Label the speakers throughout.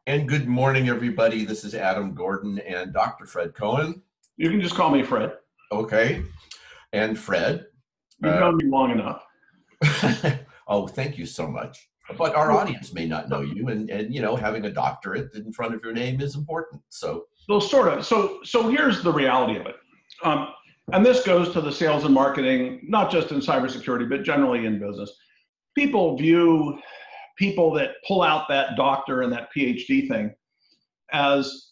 Speaker 1: And good morning, everybody. This is Adam Gordon and Dr. Fred Cohen.
Speaker 2: You can just call me Fred.
Speaker 1: Okay. And Fred.
Speaker 2: You've known me long enough.
Speaker 1: Oh, thank you so much. But our audience may not know you, and you know, having a doctorate in front of your name is important.
Speaker 2: Well, sort of. So here's the reality of it. And this goes to the sales and marketing, not just in cybersecurity, but generally in business. People view people that pull out that doctor and that PhD thing as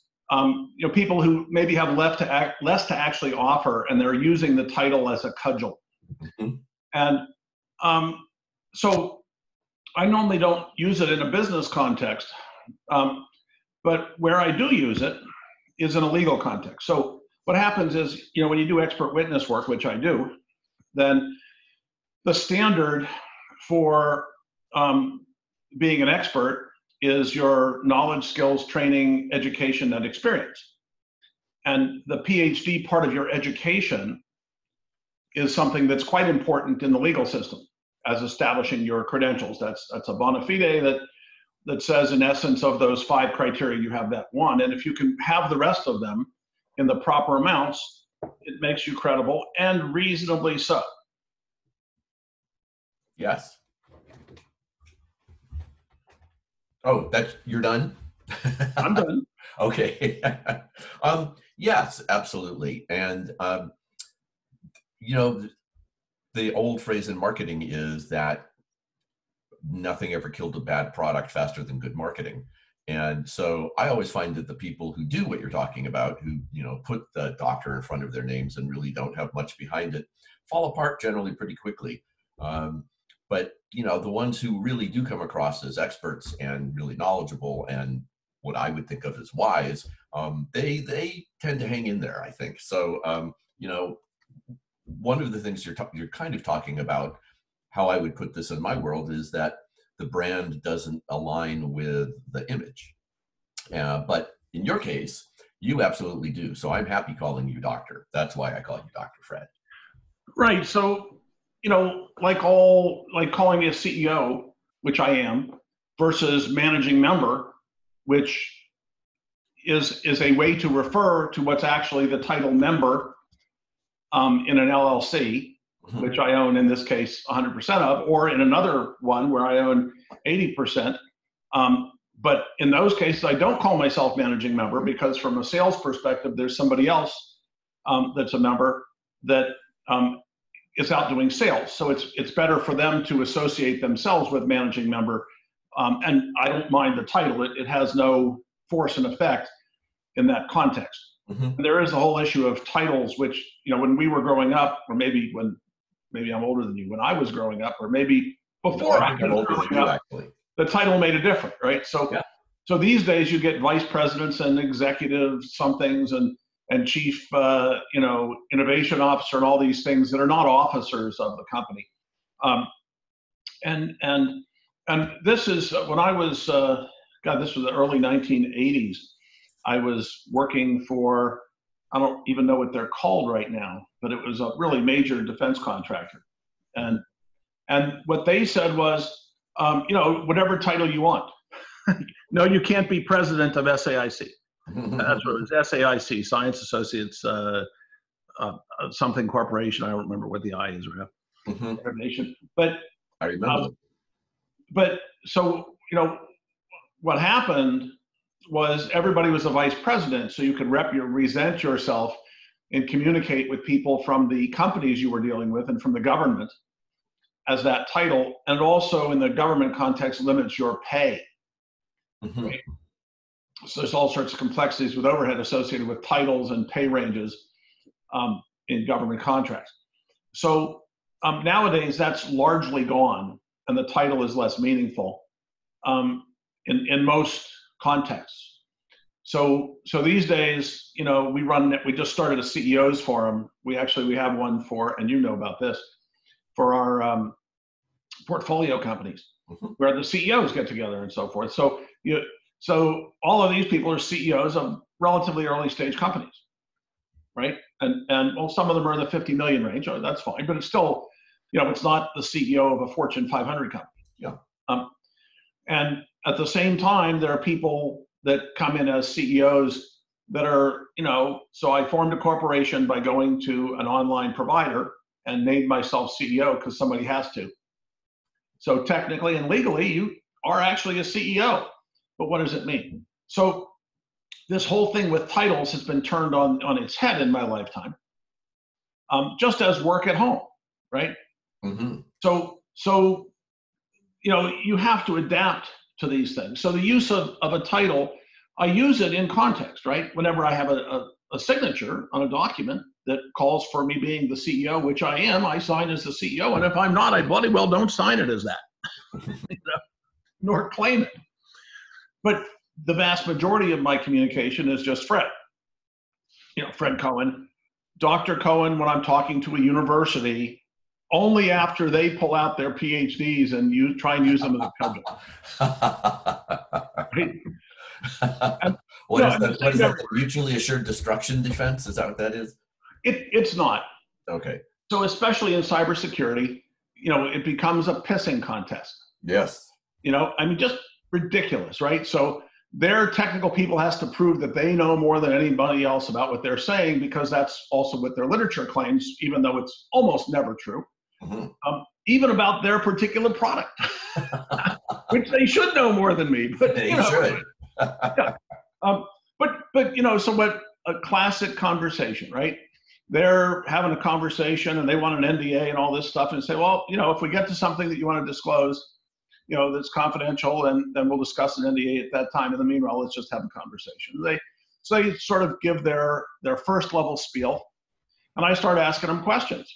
Speaker 2: people who maybe have less to actually offer, and they're using the title as a cudgel.
Speaker 1: Mm-hmm.
Speaker 2: And so I normally don't use it in a business context, but where I do use it is in a legal context. So what happens is, when you do expert witness work, which I do, then the standard for being an expert is your knowledge, skills, training, education, and experience. And the PhD part of your education is something that's quite important in the legal system as establishing your credentials. That's a bona fide that says, in essence, of those 5 criteria, you have that one. And if you can have the rest of them in the proper amounts, it makes you credible, and reasonably so.
Speaker 1: Yes. Oh, you're done?
Speaker 2: I'm done.
Speaker 1: Okay. Yes, absolutely. And, the old phrase in marketing is that nothing ever killed a bad product faster than good marketing. And so I always find that the people who do what you're talking about, who, put the doctor in front of their names and really don't have much behind it, fall apart generally pretty quickly. But, the ones who really do come across as experts and really knowledgeable and what I would think of as wise, they tend to hang in there, I think. So, one of the things you're kind of talking about, how I would put this in my world, is that the brand doesn't align with the image. But in your case, you absolutely do. So I'm happy calling you doctor. That's why I call you Dr. Fred.
Speaker 2: Right. So, like calling me a CEO, which I am, versus managing member, which is a way to refer to what's actually the title member in an LLC, mm-hmm. which I own, in this case, 100% of, or in another one where I own 80%. But in those cases, I don't call myself managing member, because from a sales perspective, there's somebody else that's a member that is out doing sales. So it's better for them to associate themselves with managing member. And I don't mind the title. It has no force and effect in that context. Mm-hmm. There is a whole issue of titles, which, when we were growing up, or maybe I'm older than you, when I was growing up, or maybe before I was growing up, the title made a difference, right? So, yeah. So these days you get vice presidents and executive somethings and chief, innovation officer and all these things that are not officers of the company. And this is when I was, this was the early 1980s. I was working for, I don't even know what they're called right now, but it was a really major defense contractor. And what they said was, whatever title you want. No, you can't be president of SAIC. That's what it was, SAIC, Science Associates, something corporation. I don't remember what the I is right now. Mm-hmm. But
Speaker 1: I remember.
Speaker 2: But so, what happened was everybody was a vice president, so you could represent yourself and communicate with people from the companies you were dealing with and from the government as that title. And also in the government context limits your pay. Mm-hmm. Right? So there's all sorts of complexities with overhead associated with titles and pay ranges in government contracts. So nowadays that's largely gone, and the title is less meaningful in most contexts. So these days, we just started a CEO's forum. We have one and you know about this, for our portfolio companies, mm-hmm. where the CEOs get together and so forth. So all of these people are CEOs of relatively early stage companies, right? And well, some of them are in the 50 million range. Oh, that's fine, but it's still, it's not the CEO of a Fortune 500 company.
Speaker 1: Yeah.
Speaker 2: And at the same time, there are people that come in as CEOs that are, so I formed a corporation by going to an online provider and named myself CEO because somebody has to. So technically and legally, you are actually a CEO. But what does it mean? So this whole thing with titles has been turned on its head in my lifetime, just as work at home, right?
Speaker 1: Mm-hmm.
Speaker 2: So you have to adapt to these things. So the use of a title, I use it in context, right? Whenever I have a signature on a document that calls for me being the CEO, which I am, I sign as the CEO. And if I'm not, I bloody well don't sign it as that, nor claim it. But the vast majority of my communication is just Fred. Fred Cohen, Dr. Cohen, when I'm talking to a university, only after they pull out their PhDs and try and use them as a subject. Right?
Speaker 1: What is that? Mutually assured destruction defense? Is that what that is?
Speaker 2: It's not.
Speaker 1: Okay.
Speaker 2: So especially in cybersecurity, it becomes a pissing contest.
Speaker 1: Yes.
Speaker 2: Just ridiculous, right? So their technical people has to prove that they know more than anybody else about what they're saying, because that's also what their literature claims, even though it's almost never true. Mm-hmm. Even about their particular product, which they should know more than me. But
Speaker 1: they should.
Speaker 2: Yeah. So what a classic conversation, right? They're having a conversation and they want an NDA and all this stuff, and say, well, if we get to something that you want to disclose, that's confidential, and then we'll discuss an NDA at that time. In the meanwhile, let's just have a conversation. They sort of give their first level spiel, and I start asking them questions.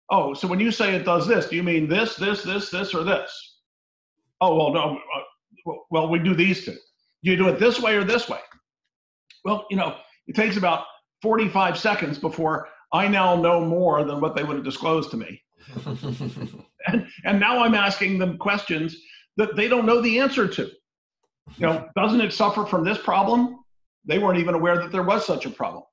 Speaker 2: Oh, so when you say it does this, do you mean this, this, this, this, or this? Oh, well, no. Well, we do these two. Do you do it this way or this way? Well, it takes about 45 seconds before I now know more than what they would have disclosed to me. and now I'm asking them questions that they don't know the answer to. Doesn't it suffer from this problem? They weren't even aware that there was such a problem.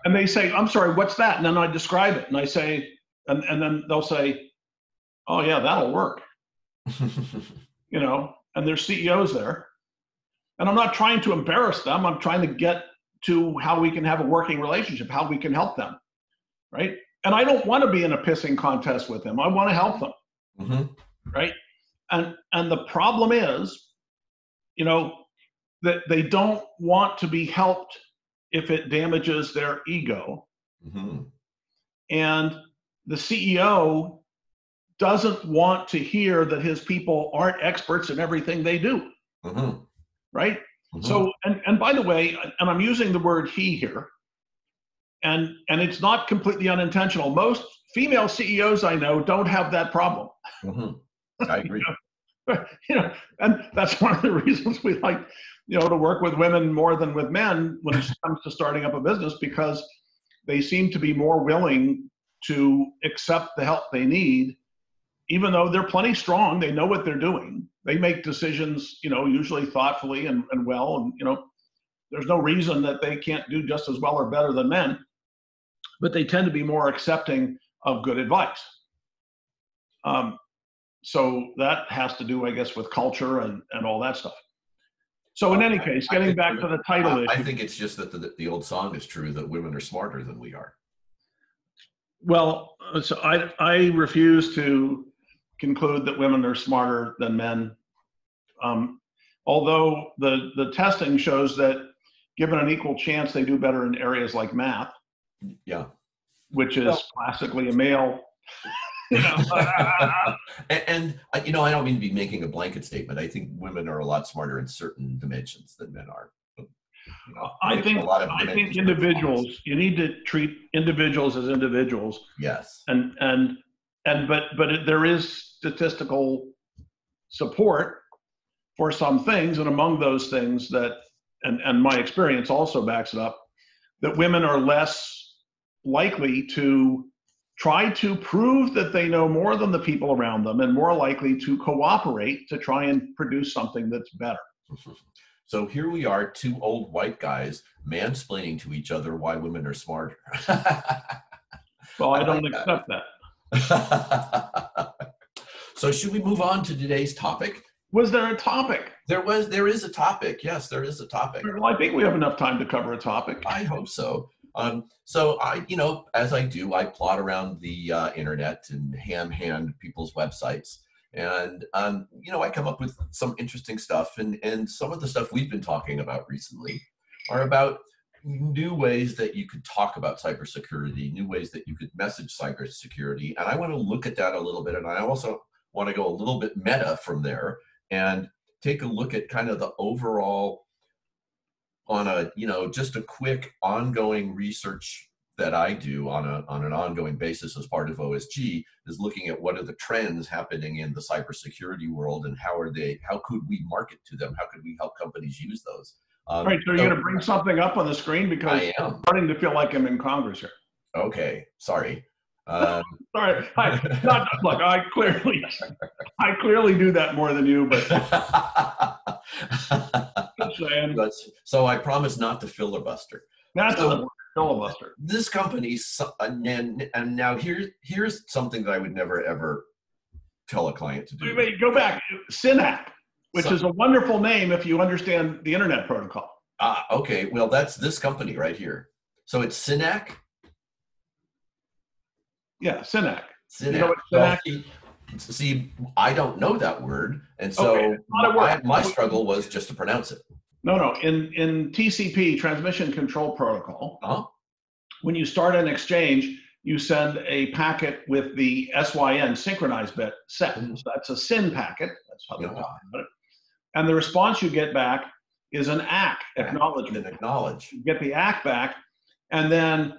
Speaker 2: And they say, I'm sorry, what's that? And then I describe it, and I say, and then they'll say, oh yeah, that'll work. And there's CEOs there. And I'm not trying to embarrass them. I'm trying to get to how we can have a working relationship, how we can help them, right? And I don't want to be in a pissing contest with them. I want to help them, mm-hmm. Right? And the problem is, that they don't want to be helped if it damages their ego. Mm-hmm. And the CEO doesn't want to hear that his people aren't experts in everything they do. Mm-hmm. Right? Mm-hmm. So, and by the way, and I'm using the word he here, and it's not completely unintentional. Most female CEOs I know don't have that problem. Mm-hmm. I agree. And that's one of the reasons we like, to work with women more than with men when it comes to starting up a business, because they seem to be more willing to accept the help they need, even though they're plenty strong. They know what they're doing. They make decisions, usually thoughtfully and well, and, there's no reason that they can't do just as well or better than men, but they tend to be more accepting of good advice. So that has to do, I guess, with culture and all that stuff. So in any case, getting back to the title issue.
Speaker 1: I think it's just that the old song is true, that women are smarter than we are.
Speaker 2: Well, so I refuse to conclude that women are smarter than men. Although the testing shows that given an equal chance, they do better in areas like math.
Speaker 1: Yeah.
Speaker 2: Which is classically a male.
Speaker 1: And I don't mean to be making a blanket statement. I think women are a lot smarter in certain dimensions than men are.
Speaker 2: I think individuals, you need to treat individuals as individuals.
Speaker 1: Yes.
Speaker 2: But there is statistical support for some things, and among those things that, and my experience also backs it up, that women are less likely to try to prove that they know more than the people around them, and more likely to cooperate to try and produce something that's better.
Speaker 1: So here we are, two old white guys mansplaining to each other why women are smarter.
Speaker 2: Well, I don't accept that.
Speaker 1: So should we move on to today's topic?
Speaker 2: Was there a topic?
Speaker 1: There is a topic. Yes, there is a topic.
Speaker 2: Well, I think we have enough time to cover a topic.
Speaker 1: I hope so. So as I do, I plot around the internet and hand people's websites, and I come up with some interesting stuff. And some of the stuff we've been talking about recently are about new ways that you could talk about cybersecurity, new ways that you could message cybersecurity. And I want to look at that a little bit, and I also want to go a little bit meta from there and take a look at kind of the overall, on a just a quick ongoing research that I do on an ongoing basis as part of OSG, is looking at what are the trends happening in the cybersecurity world, and how could we market to them? How could we help companies use those?
Speaker 2: All right, so you're going to bring something up on the screen, because
Speaker 1: I am.
Speaker 2: I'm starting to feel like I'm in Congress here.
Speaker 1: Okay, sorry.
Speaker 2: Sorry, look, I clearly do that more than you, but just saying.
Speaker 1: So I promise not to filibuster.
Speaker 2: That's a filibuster.
Speaker 1: This company, and now here's something that I would never ever tell a client to do.
Speaker 2: Wait, go back. Synack, which is a wonderful name if you understand the internet protocol.
Speaker 1: Okay, well, that's this company right here. So it's Synack.
Speaker 2: Yeah, Synack.
Speaker 1: Synack.
Speaker 2: You know what Synack is?
Speaker 1: See, I don't know that word, and so my struggle was just to pronounce it.
Speaker 2: No. In TCP, Transmission Control Protocol, when you start an exchange, you send a packet with the SYN, synchronized bit, set. So that's a SYN packet. That's how they talk about it. And the response you get back is an ACK, acknowledgement. You get the ACK back, and then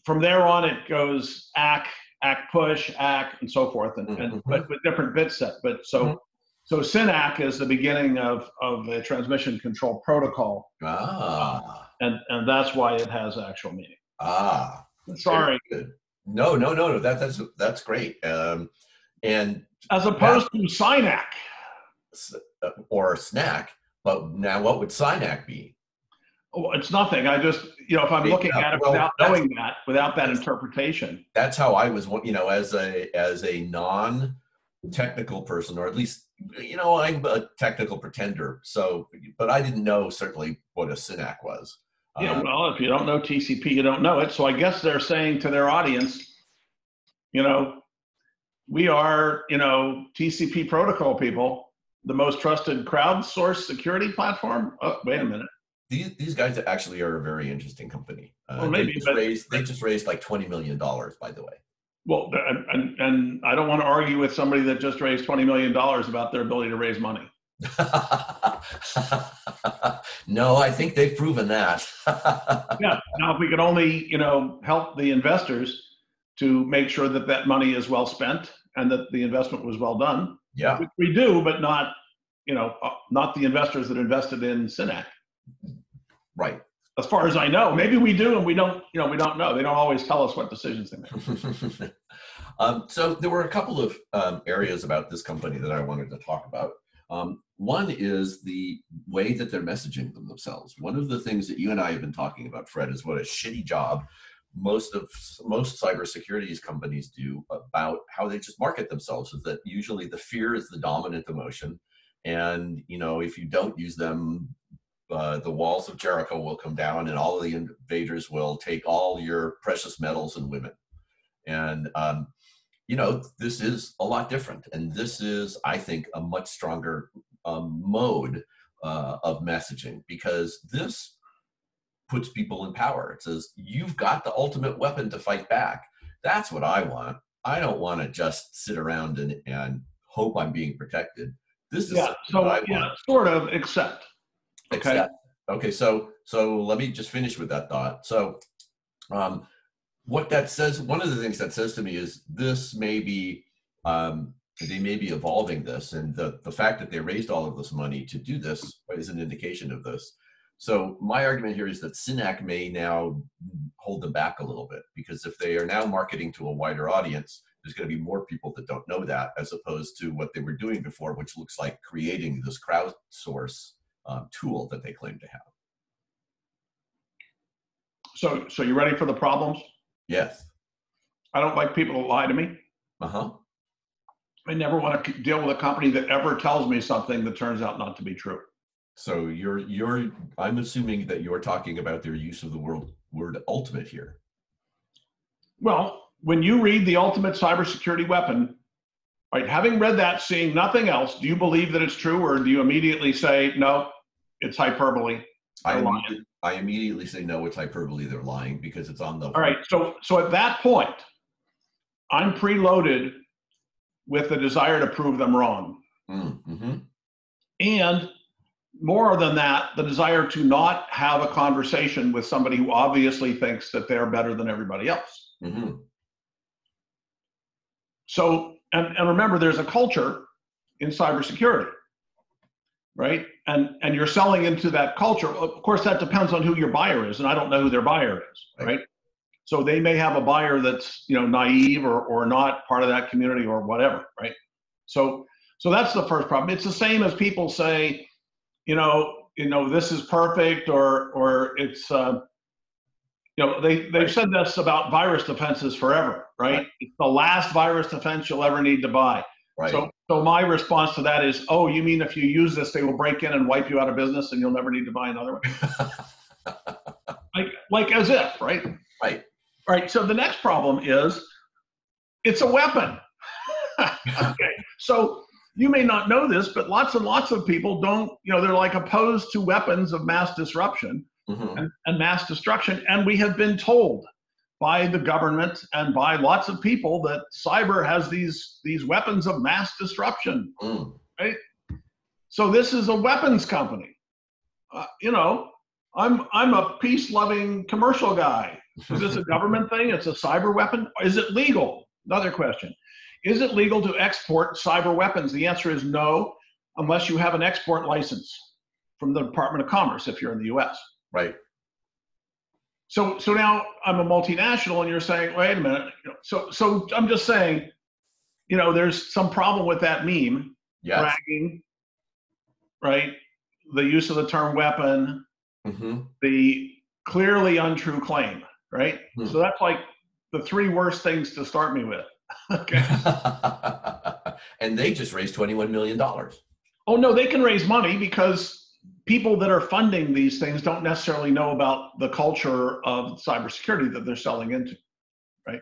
Speaker 2: from there on it goes ACK, ACK push, ACK, and so forth, but with different bit set. But so Synack is the beginning of the transmission control protocol. And that's why it has actual meaning. Sorry.
Speaker 1: No. That's great. And
Speaker 2: as opposed to Synack
Speaker 1: or Snack, but now what would Synack be?
Speaker 2: Oh, it's nothing. I just, if I'm looking at it without knowing that, without that interpretation.
Speaker 1: That's how I was, as a non-technical person, or at least, I'm a technical pretender. So, but I didn't know certainly what a Synack was.
Speaker 2: Yeah, well, if you don't know TCP, you don't know it. So I guess they're saying to their audience, we are, TCP protocol people, the most trusted crowdsourced security platform. Oh, wait a minute.
Speaker 1: These guys actually are a very interesting company.
Speaker 2: Well, maybe,
Speaker 1: they just raised like $20 million, by the way.
Speaker 2: Well, and I don't want to argue with somebody that just raised $20 million about their ability to raise money.
Speaker 1: No, I think they've proven that.
Speaker 2: Yeah. Now, if we could only, help the investors to make sure that that money is well spent and that the investment was well done.
Speaker 1: Yeah.
Speaker 2: Which we do, but not, not the investors that invested in Synack.
Speaker 1: Right.
Speaker 2: As far as I know, maybe we do, and we don't know. They don't always tell us what decisions they make.
Speaker 1: So there were a couple of areas about this company that I wanted to talk about. One is the way that they're messaging themselves. One of the things that you and I have been talking about, Fred, is what a shitty job most cybersecurity companies do about how they just market themselves. Is that usually the fear is the dominant emotion, and if you don't use them, the walls of Jericho will come down, and all of the invaders will take all your precious metals and women. And this is a lot different, and this is, I think, a much stronger mode of messaging, because this puts people in power. It says, you've got the ultimate weapon to fight back. That's what I want. I don't want to just sit around and hope I'm being protected. This is
Speaker 2: sort of, except.
Speaker 1: Okay, so let me just finish with that thought. So what that says, one of the things that says to me is this may be, they may be evolving this, and the fact that they raised all of this money to do this is an indication of this. So my argument here is that Synack may now hold them back a little bit, because if they are now marketing to a wider audience, there's going to be more people that don't know that, as opposed to what they were doing before, which looks like creating this crowdsource tool that they claim to have.
Speaker 2: So you ready for the problems?
Speaker 1: Yes.
Speaker 2: I don't like people to lie to me. I never want to deal with a company that ever tells me something that turns out not to be true.
Speaker 1: So I'm assuming that you're talking about their use of the word ultimate here.
Speaker 2: Well, when you read the ultimate cybersecurity weapon, right, having read that, seeing nothing else, do you believe that it's true, or do you immediately say, no, it's hyperbole?
Speaker 1: I immediately say, no, it's hyperbole, they're lying, because it's on the.
Speaker 2: All right, so at that point, I'm preloaded with the desire to prove them wrong.
Speaker 1: Mm-hmm.
Speaker 2: And more than that, the desire to not have a conversation with somebody who obviously thinks that they're better than everybody else.
Speaker 1: Mm-hmm.
Speaker 2: So, and remember, there's a culture in cybersecurity, right? And you're selling into that culture. Of course, that depends on who your buyer is, and I don't know who their buyer is, right? So they may have a buyer that's, you know, naive or not part of that community or whatever, right? So that's the first problem. It's the same as people say, you know, this is perfect, or it's, they've said this about virus defenses forever, right? It's the last virus defense you'll ever need to buy.
Speaker 1: Right.
Speaker 2: So my response to that is, oh, you mean if you use this, they will break in and wipe you out of business and you'll never need to buy another one? like as if, right?
Speaker 1: Right.
Speaker 2: All right, so the next problem is it's a weapon. Okay, so you may not know this, but lots and lots of people don't, they're like opposed to weapons of mass disruption and mass destruction. And we have been told by the government and by lots of people that cyber has these weapons of mass disruption, right? So this is a weapons company. I'm a peace-loving commercial guy. Is this a government thing? It's a cyber weapon? Is it legal? Another question. Is it legal to export cyber weapons? The answer is no, unless you have an export license from the Department of Commerce if you're in the US.
Speaker 1: Right.
Speaker 2: So now I'm a multinational and you're saying, wait a minute. So I'm just saying, there's some problem with that meme.
Speaker 1: Yes.
Speaker 2: Bragging, right? The use of the term weapon, the clearly untrue claim, right? So that's like the three worst things to start me with. Okay.
Speaker 1: And they just raised $21 million.
Speaker 2: Oh, no, they can raise money because people that are funding these things don't necessarily know about the culture of cybersecurity that they're selling into, right?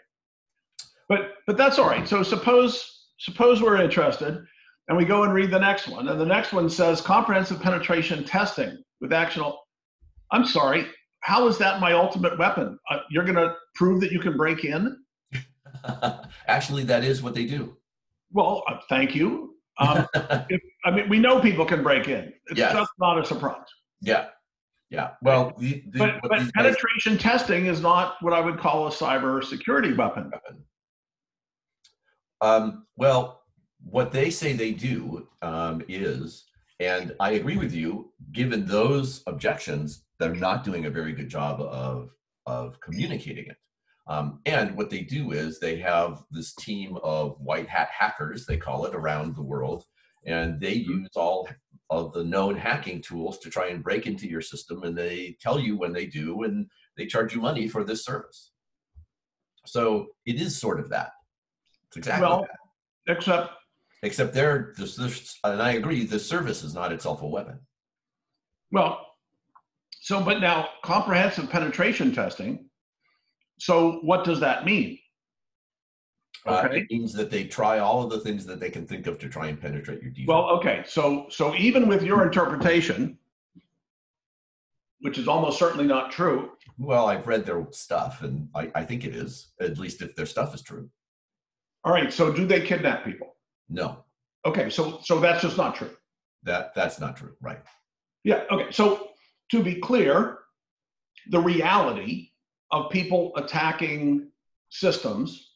Speaker 2: But that's all right. So suppose we're interested and we go and read the next one. And the next one says comprehensive penetration testing with actionable. I'm sorry, how is that my ultimate weapon? You're going to prove that you can break in?
Speaker 1: Actually, that is what they do.
Speaker 2: Well, thank you. We know people can break in. It's just not a surprise.
Speaker 1: Yeah. Well,
Speaker 2: but penetration testing is not what I would call a cyber security weapon.
Speaker 1: Well, what they say they do is, and I agree with you, given those objections, they're not doing a very good job of communicating it. And what they do is they have this team of white hat hackers, they call it, around the world, and they use all of the known hacking tools to try and break into your system, and they tell you when they do, and they charge you money for this service. So it is sort of that. It's exactly that. Except they're just, and I agree, the service is not itself a weapon.
Speaker 2: Well, but now comprehensive penetration testing. So what does that mean?
Speaker 1: Okay. It means that they try all of the things that they can think of to try and penetrate your defense.
Speaker 2: Well, okay. So even with your interpretation, which is almost certainly not true.
Speaker 1: Well, I've read their stuff, and I think it is, at least if their stuff is true.
Speaker 2: All right. So do they kidnap people?
Speaker 1: No.
Speaker 2: Okay. So that's just not true.
Speaker 1: That's not true. Right.
Speaker 2: Yeah. Okay. So to be clear, the reality of people attacking systems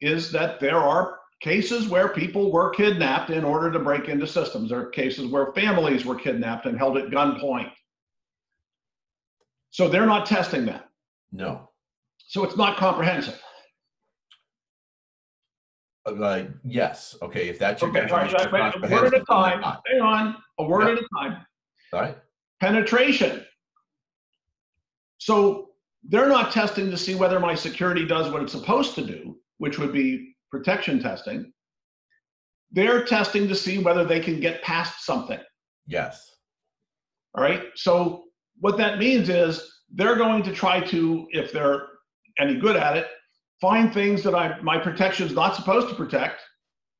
Speaker 2: is that there are cases where people were kidnapped in order to break into systems. There are cases where families were kidnapped and held at gunpoint. So they're not testing that.
Speaker 1: No.
Speaker 2: So it's not comprehensive.
Speaker 1: Yes. Okay. If that's your
Speaker 2: definition. Right. A word at a time. Hang on. A word at a time.
Speaker 1: All right.
Speaker 2: Penetration. So they're not testing to see whether my security does what it's supposed to do, which would be protection testing. they're testing to see whether they can get past something.
Speaker 1: Yes.
Speaker 2: All right. So what that means is they're going to try to, if they're any good at it, find things that my protection is not supposed to protect,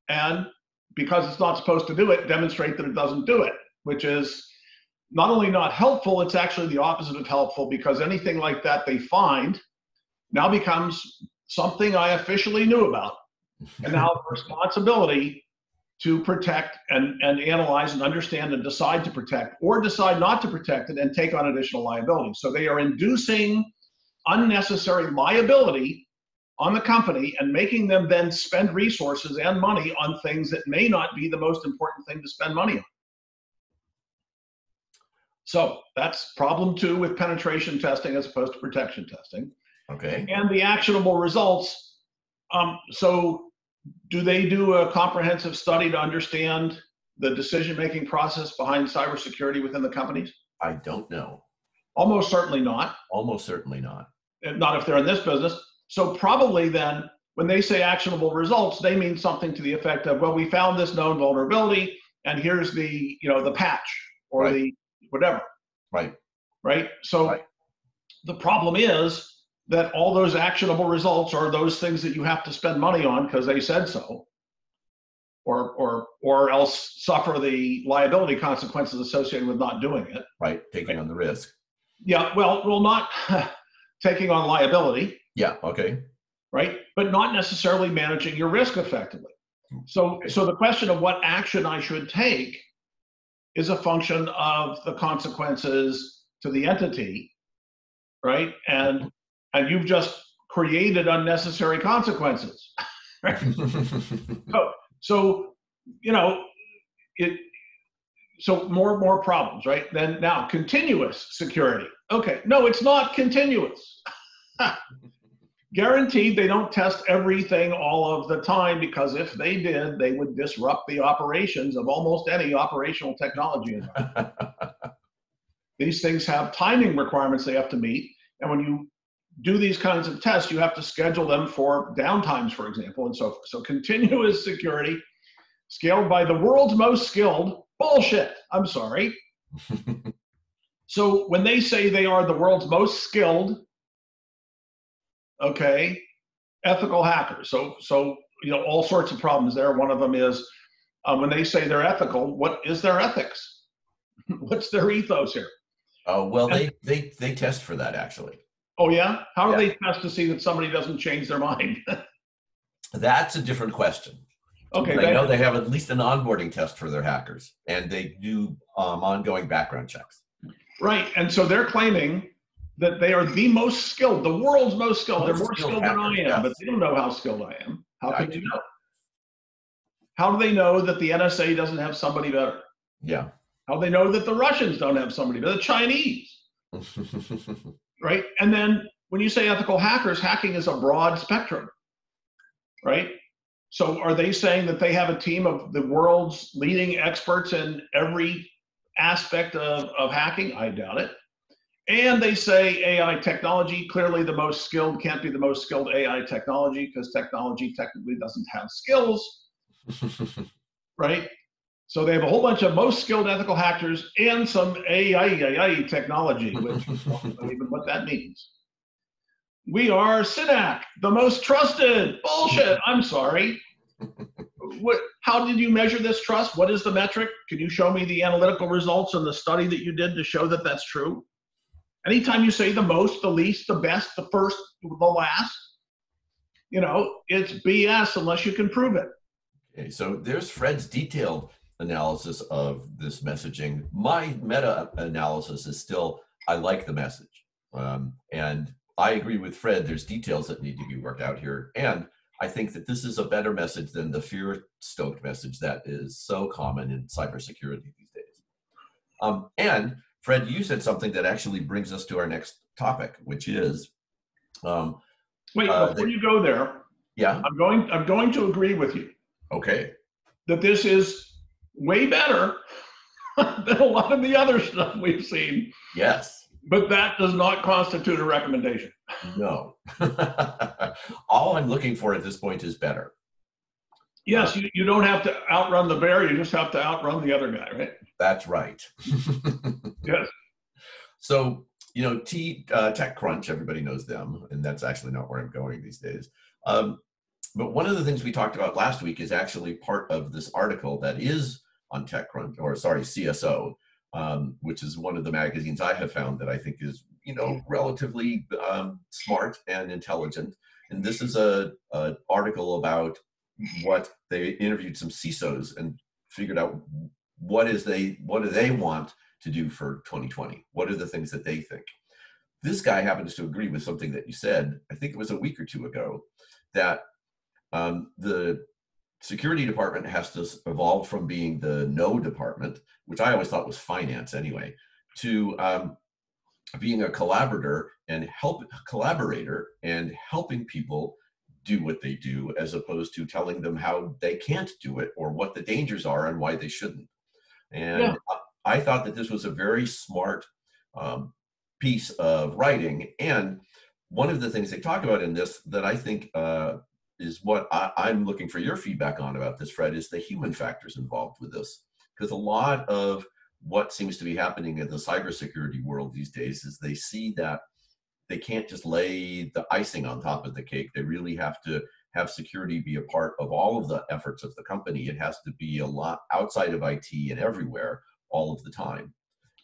Speaker 2: and because it's not supposed to do it, demonstrate that it doesn't do it, which is not only not helpful, it's actually the opposite of helpful, because anything like that they find now becomes something I officially knew about. And now the responsibility to protect and analyze and understand and decide to protect or decide not to protect it and take on additional liability. So they are inducing unnecessary liability on the company and making them then spend resources and money on things that may not be the most important thing to spend money on. So that's problem 2 with penetration testing as opposed to protection testing.
Speaker 1: Okay.
Speaker 2: And the actionable results. So do they do a comprehensive study to understand the decision-making process behind cybersecurity within the companies?
Speaker 1: I don't know.
Speaker 2: Almost certainly not.
Speaker 1: Almost certainly not.
Speaker 2: Not if they're in this business. So probably then, when they say actionable results, they mean something to the effect of, well, we found this known vulnerability, and here's the, the patch or
Speaker 1: Right.
Speaker 2: the whatever.
Speaker 1: Right.
Speaker 2: Right. So
Speaker 1: right.
Speaker 2: The problem is that all those actionable results are those things that you have to spend money on because they said so, or else suffer the liability consequences associated with not doing it.
Speaker 1: Right. Taking on the risk.
Speaker 2: Yeah. Well, not taking on liability.
Speaker 1: Yeah. Okay.
Speaker 2: Right. But not necessarily managing your risk effectively. So the question of what action I should take is a function of the consequences to the entity, right? And you've just created unnecessary consequences. Right? So more problems, right? Then now continuous security. Okay, no, it's not continuous. Guaranteed they don't test everything all of the time, because if they did, they would disrupt the operations of almost any operational technology environment. These things have timing requirements they have to meet. And when you do these kinds of tests, you have to schedule them for downtimes, for example, and so forth. So continuous security scaled by the world's most skilled, bullshit, I'm sorry. So when they say they are the world's most skilled, okay, ethical hackers. So all sorts of problems there. One of them is when they say they're ethical, what is their ethics? What's their ethos here?
Speaker 1: Well, they test for that, actually.
Speaker 2: Oh yeah? How do they test to see that somebody doesn't change their mind?
Speaker 1: That's a different question.
Speaker 2: Okay.
Speaker 1: But I know they have at least an onboarding test for their hackers, and they do ongoing background checks.
Speaker 2: Right, and so they're claiming that they are the most skilled, the world's most skilled. They're more skilled than I am, but they don't know how skilled I am. How can they know? How do they know that the NSA doesn't have somebody better?
Speaker 1: Yeah.
Speaker 2: How do they know that the Russians don't have somebody better? The Chinese. Right? And then when you say ethical hackers, hacking is a broad spectrum. Right? So are they saying that they have a team of the world's leading experts in every aspect of hacking? I doubt it. And they say AI technology, clearly the most skilled can't be the most skilled AI technology, because technology technically doesn't have skills, right? So they have a whole bunch of most skilled ethical hackers and some AI technology, which I don't know even what that means. We are Synack, the most trusted. Bullshit, I'm sorry. How did you measure this trust? What is the metric? Can you show me the analytical results and the study that you did to show that that's true? Anytime you say the most, the least, the best, the first, the last, it's BS unless you can prove it.
Speaker 1: Okay, so there's Fred's detailed analysis of this messaging. My meta-analysis is still, I like the message. And I agree with Fred, there's details that need to be worked out here. And I think that this is a better message than the fear-stoked message that is so common in cybersecurity these days. And Fred, you said something that actually brings us to our next topic, which is
Speaker 2: wait, before you go there,
Speaker 1: yeah,
Speaker 2: I'm going to agree with you.
Speaker 1: Okay.
Speaker 2: That this is way better than a lot of the other stuff we've seen.
Speaker 1: Yes.
Speaker 2: But that does not constitute a recommendation.
Speaker 1: No. All I'm looking for at this point is better.
Speaker 2: Yes, you don't have to outrun the bear, you just have to outrun the other guy, right?
Speaker 1: That's right.
Speaker 2: Yes.
Speaker 1: So, TechCrunch, everybody knows them, and that's actually not where I'm going these days. But one of the things we talked about last week is actually part of this article that is on TechCrunch, or sorry, CSO, which is one of the magazines I have found that I think is, relatively smart and intelligent. And this is a article about what they interviewed some CISOs and figured out what do they want to do for 2020? What are the things that they think? This guy happens to agree with something that you said, I think it was a week or two ago, that the security department has to evolve from being the no department, which I always thought was finance anyway, to being a collaborator and helping people do what they do, as opposed to telling them how they can't do it or what the dangers are and why they shouldn't. And
Speaker 2: Yeah.
Speaker 1: I thought that this was a very smart piece of writing. And one of the things they talk about in this that I think is what I'm looking for your feedback on about this, Fred, is the human factors involved with this. Because a lot of what seems to be happening in the cybersecurity world these days is they see that they can't just lay the icing on top of the cake. They really have to have security be a part of all of the efforts of the company. It has to be a lot outside of IT and everywhere all of the time.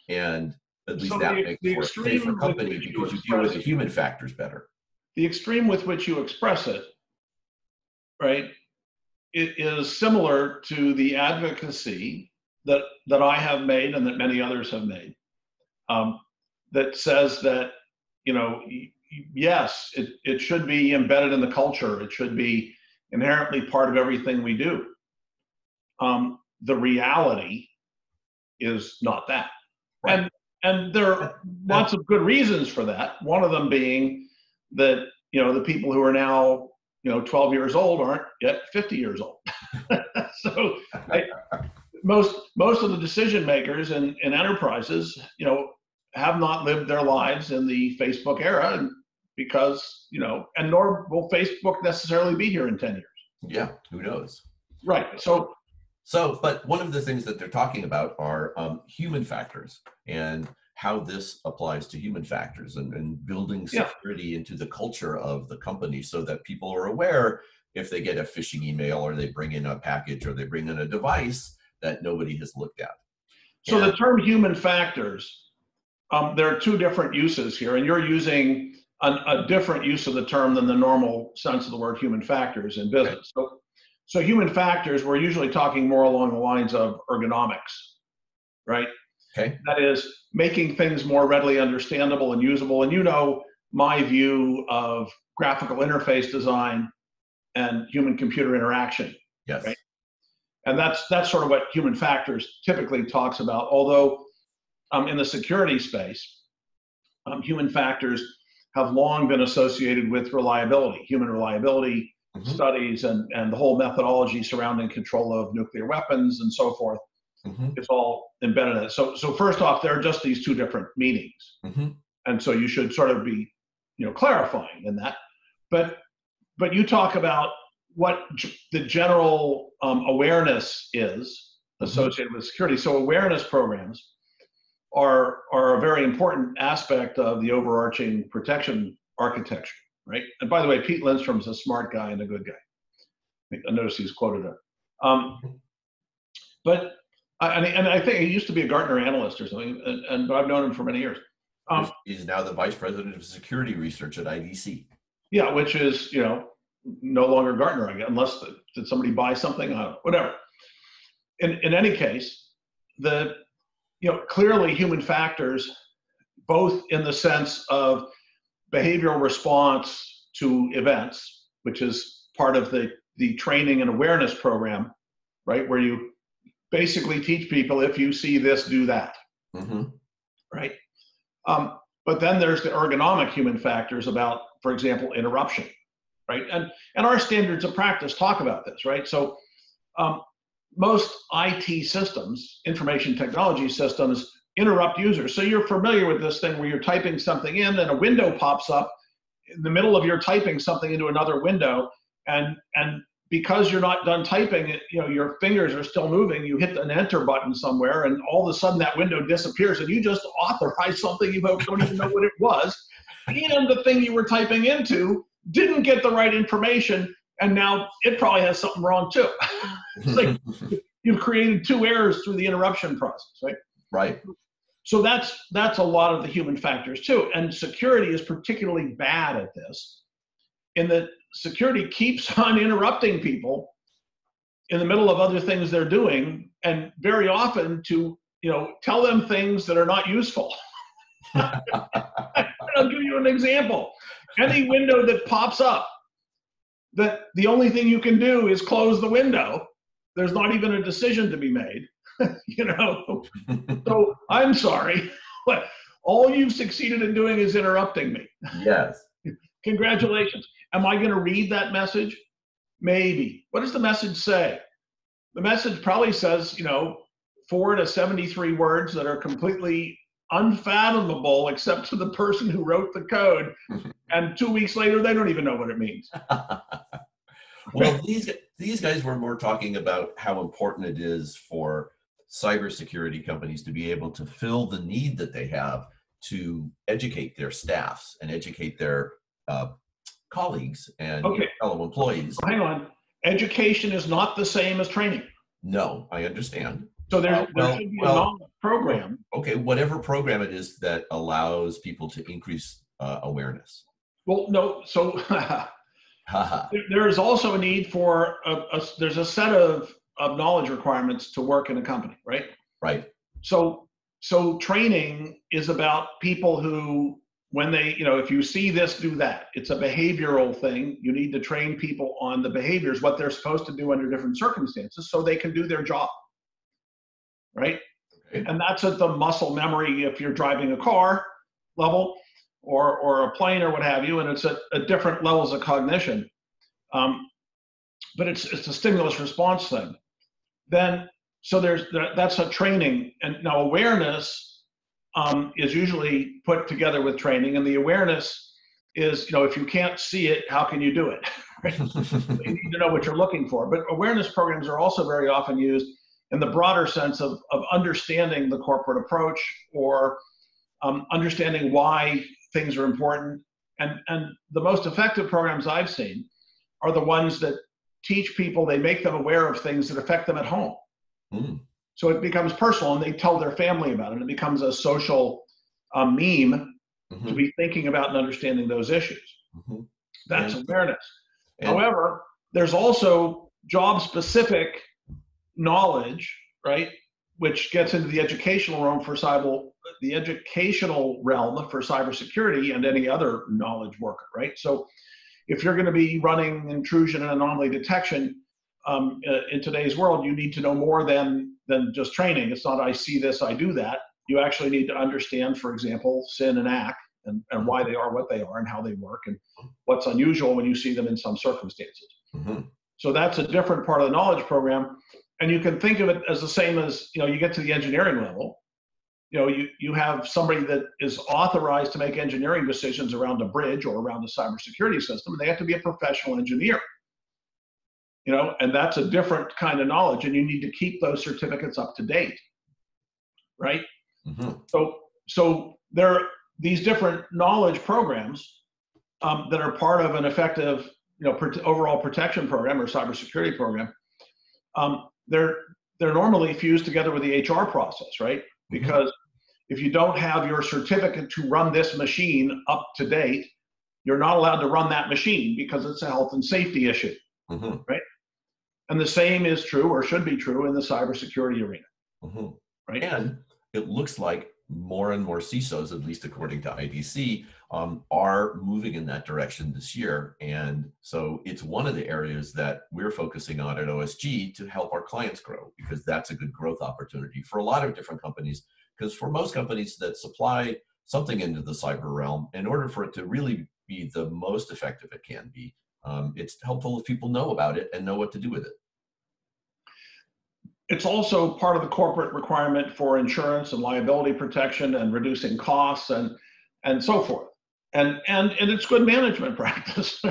Speaker 1: And at least
Speaker 2: So
Speaker 1: that
Speaker 2: the
Speaker 1: makes for a safer
Speaker 2: extreme with
Speaker 1: company
Speaker 2: which you
Speaker 1: because you deal with
Speaker 2: express
Speaker 1: the human factors better.
Speaker 2: the extreme with which you express it, right, it is similar to the advocacy that I have made and that many others have made, that says that, yes, it should be embedded in the culture. It should be inherently part of everything we do. The reality is not that.
Speaker 1: Right.
Speaker 2: And there are lots of good reasons for that. One of them being that, the people who are now, 12 years old aren't yet 50 years old. So most of the decision makers in enterprises, have not lived their lives in the Facebook era, and because, and nor will Facebook necessarily be here in 10 years.
Speaker 1: Yeah, who knows?
Speaker 2: Right.
Speaker 1: So, but one of the things that they're talking about are human factors and how this applies to human factors and building security into the culture of the company so that people are aware if they get a phishing email or they bring in a package or they bring in a device that nobody has looked at.
Speaker 2: So the term human factors, there are two different uses here, and you're using a different use of the term than the normal sense of the word human factors in business. Okay. So human factors, we're usually talking more along the lines of ergonomics, right?
Speaker 1: Okay.
Speaker 2: That is making things more readily understandable and usable. And my view of graphical interface design and human computer interaction.
Speaker 1: Yes.
Speaker 2: Right? And that's sort of what human factors typically talks about. Although in the security space, human factors have long been associated with reliability, human reliability studies, and the whole methodology surrounding control of nuclear weapons and so forth. It's all embedded in it. So first off, there are just these two different meanings. And so you should sort of be, clarifying in that. But you talk about what the general awareness is associated with security. So awareness programs are a very important aspect of the overarching protection architecture, right? And by the way, Pete Lindstrom's a smart guy and a good guy. I noticed he's quoted it. But I think he used to be a Gartner analyst or something, but I've known him for many years.
Speaker 1: He's now the vice president of security research at IDC.
Speaker 2: Yeah, which is no longer Gartner, I guess, unless did somebody buy something? I don't know, whatever. In any case, clearly human factors, both in the sense of behavioral response to events, which is part of the training and awareness program, right, where you basically teach people, if you see this, do that, right? But then there's the ergonomic human factors about, for example, interruption, right? And our standards of practice talk about this, right? So most IT systems, information technology systems, interrupt users. So you're familiar with this thing where you're typing something in and a window pops up in the middle of your typing something into another window, and because you're not done typing, your fingers are still moving, you hit an enter button somewhere, and all of a sudden that window disappears, and you just authorized something you don't even know what it was, and the thing you were typing into didn't get the right information, and now it probably has something wrong too. It's like you've created two errors through the interruption process, right?
Speaker 1: Right.
Speaker 2: So that's a lot of the human factors too, and security is particularly bad at this, in that security keeps on interrupting people in the middle of other things they're doing, and very often to tell them things that are not useful. I'll give you an example. Any window that pops up that the only thing you can do is close the window, there's not even a decision to be made. So I'm sorry, but all you've succeeded in doing is interrupting me.
Speaker 1: Yes.
Speaker 2: Congratulations. Am I going to read that message? Maybe. What does the message say? The message probably says, 4 to 73 words that are completely unfathomable except to the person who wrote the code. And 2 weeks later, they don't even know what it means.
Speaker 1: Well, these guys were more talking about how important it is for cybersecurity companies to be able to fill the need that they have to educate their staffs and educate their colleagues and fellow employees.
Speaker 2: Hang on. Education is not the same as training.
Speaker 1: No, I understand.
Speaker 2: So there should be a knowledge program.
Speaker 1: Okay, whatever program it is that allows people to increase awareness.
Speaker 2: Well, no. So there is also a need for there's a set of knowledge requirements to work in a company, right?
Speaker 1: Right.
Speaker 2: So training is about people who, when they, if you see this, do that. It's a behavioral thing. You need to train people on the behaviors, what they're supposed to do under different circumstances so they can do their job, right? Okay. And that's at the muscle memory if you're driving a car level or a plane or what have you, and it's at different levels of cognition. But it's a stimulus response thing. Then, so that's a training. And now awareness is usually put together with training, and the awareness is, if you can't see it, how can you do it? Right? You need to know what you're looking for. But awareness programs are also very often used in the broader sense of understanding the corporate approach, or understanding why things are important. And the most effective programs I've seen are the ones that teach people, they make them aware of things that affect them at home. Mm. So it becomes personal, and they tell their family about it. It becomes a social meme to be thinking about and understanding those issues. That's awareness. However, there's also job-specific knowledge, right, which gets into the educational realm for cybersecurity and any other knowledge worker, right? So if you're going to be running intrusion and anomaly detection in today's world, you need to know more than just training. It's not I see this, I do that. You actually need to understand, for example, Synack and why they are what they are and how they work and what's unusual when you see them in some circumstances. So that's a different part of the knowledge program. And you can think of it as the same as, you get to the engineering level. You have somebody that is authorized to make engineering decisions around a bridge or around a cybersecurity system, and they have to be a professional engineer. And that's a different kind of knowledge, and you need to keep those certificates up to date, right? So there are these different knowledge programs that are part of an effective, overall protection program or cybersecurity program. They're normally fused together with the HR process, right? Because if you don't have your certificate to run this machine up to date, you're not allowed to run that machine because it's a health and safety issue, right? And the same is true, or should be true, in the cybersecurity arena, right?
Speaker 1: And it looks like more and more CISOs, at least according to IDC, are moving in that direction this year. And so it's one of the areas that we're focusing on at OSG to help our clients grow, because that's a good growth opportunity for a lot of different companies. Because for most companies that supply something into the cyber realm, in order for it to really be the most effective it can be, it's helpful if people know about it and know what to do with it.
Speaker 2: It's also part of the corporate requirement for insurance and liability protection and reducing costs and so forth. And it's good management practice.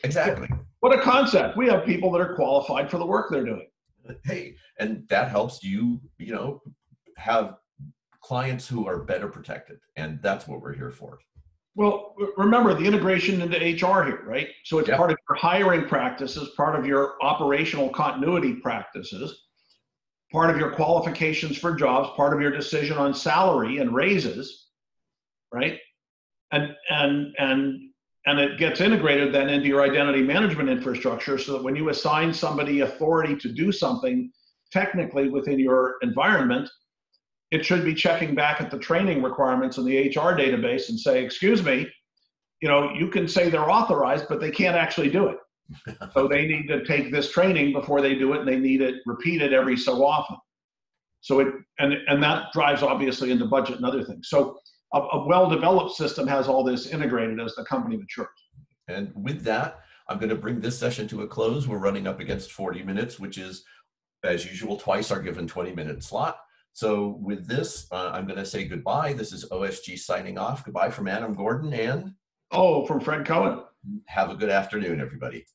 Speaker 1: Exactly.
Speaker 2: What a concept. We have people that are qualified for the work they're doing.
Speaker 1: Hey, and that helps you, you know, have clients who are better protected. And that's what we're here for.
Speaker 2: Well, remember the integration into HR here, right? So it's
Speaker 1: Yep.
Speaker 2: part of your hiring practices, part of your operational continuity practices, part of your qualifications for jobs, part of your decision on salary and raises, right? And it gets integrated then into your identity management infrastructure so that when you assign somebody authority to do something technically within your environment, it should be checking back at the training requirements in the HR database and say, excuse me, you know, you can say they're authorized, but they can't actually do it. So they need to take this training before they do it, and they need it repeated every so often. So and that drives obviously into budget and other things. So a well-developed system has all this integrated as the company matures.
Speaker 1: And with that, I'm going to bring this session to a close. We're running up against 40 minutes, which is, as usual, twice our given 20-minute slot. So with this, I'm going to say goodbye. This is OSG signing off. Goodbye from Adam Gordon, and
Speaker 2: From Fred Cohen.
Speaker 1: have a good afternoon, everybody.